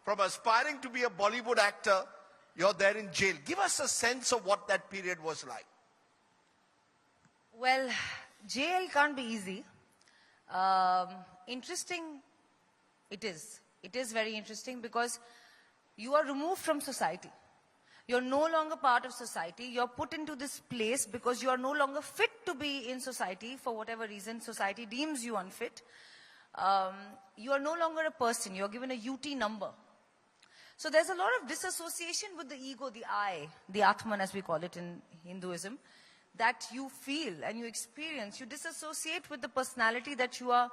from aspiring to be a Bollywood actor, you're there in jail. Give us a sense of what that period was like. Well, jail can't be easy. Interesting, it is. It is very interesting because you are removed from society. You're no longer part of society. You're put into this place because you are no longer fit to be in society for whatever reason society deems you unfit. You are no longer a person. You're given a UT number. So there's a lot of disassociation with the ego, the I, the Atman as we call it in Hinduism, that you feel and you experience. You disassociate with the personality that you are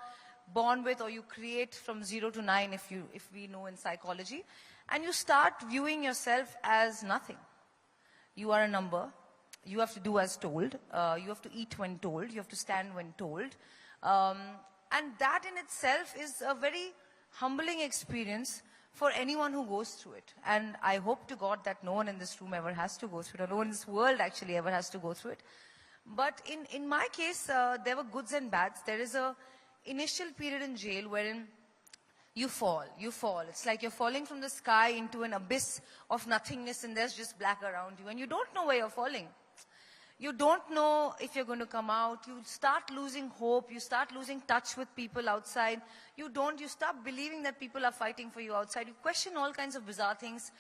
born with or you create from 0 to 9 if we know in psychology. And you start viewing yourself as nothing. You are a number. You have to do as told. You have to eat when told. You have to stand when told. And that in itself is a very humbling experience for anyone who goes through it. And I hope to God that no one in this room ever has to go through it, or no one in this world actually ever has to go through it. But in my case, there were goods and bads. There is a initial period in jail wherein you fall. It's like you're falling from the sky into an abyss of nothingness and there's just black around you. And you don't know where you're falling. You don't know if you're going to come out. You start losing hope. You start losing touch with people outside. You stop believing that people are fighting for you outside. You question all kinds of bizarre things.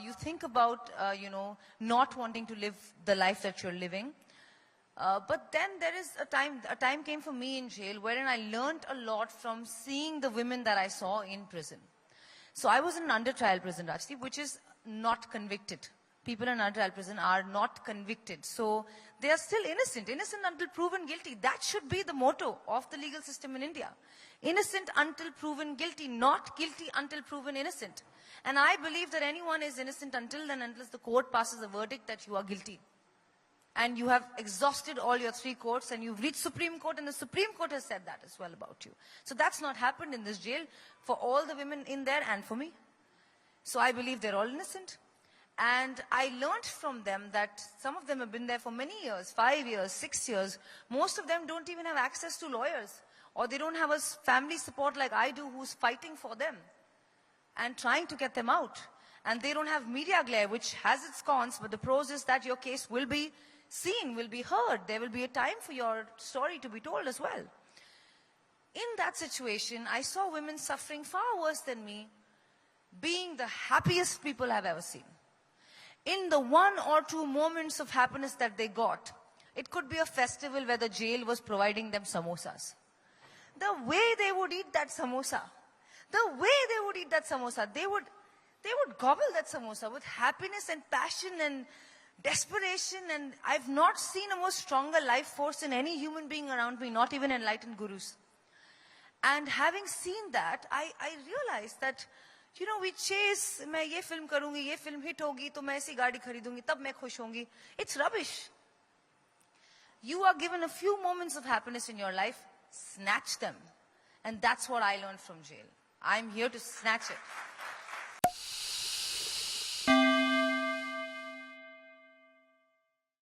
You think about, not wanting to live the life that you're living. But then there is a time came for me in jail wherein I learned a lot from seeing the women that I saw in prison. So I was in an under trial prison, Rajdeep, which is not convicted. People in under trial prison are not convicted. So they are still innocent until proven guilty. That should be the motto of the legal system in India. Innocent until proven guilty, not guilty until proven innocent. And I believe that anyone is innocent until the court passes a verdict that you are guilty. And you have exhausted all your 3 courts and you've reached Supreme Court and the Supreme Court has said that as well about you. So that's not happened in this jail for all the women in there and for me. So I believe they're all innocent. And I learned from them that some of them have been there for many years, 5 years, 6 years. Most of them don't even have access to lawyers, or they don't have a family support like I do who's fighting for them and trying to get them out. And they don't have media glare, which has its cons, but the pros is that your case will be seen, will be heard. There will be a time for your story to be told as well. In that situation, I saw women suffering far worse than me, being the happiest people I've ever seen. In the 1 or 2 moments of happiness that they got, it could be a festival where the jail was providing them samosas. The way they would eat that samosa, they would gobble that samosa with happiness and passion and desperation, and I've not seen a more stronger life force in any human being around me, not even enlightened gurus. And having seen that, I realized that, we chase, मैं ये film करूँगी, ये film hit होगी, तो मैं ऐसी गाड़ी खरीदूँगी, तब मैं खुश होंगी. It's rubbish. You are given a few moments of happiness in your life, snatch them. And that's what I learned from jail. I'm here to snatch it.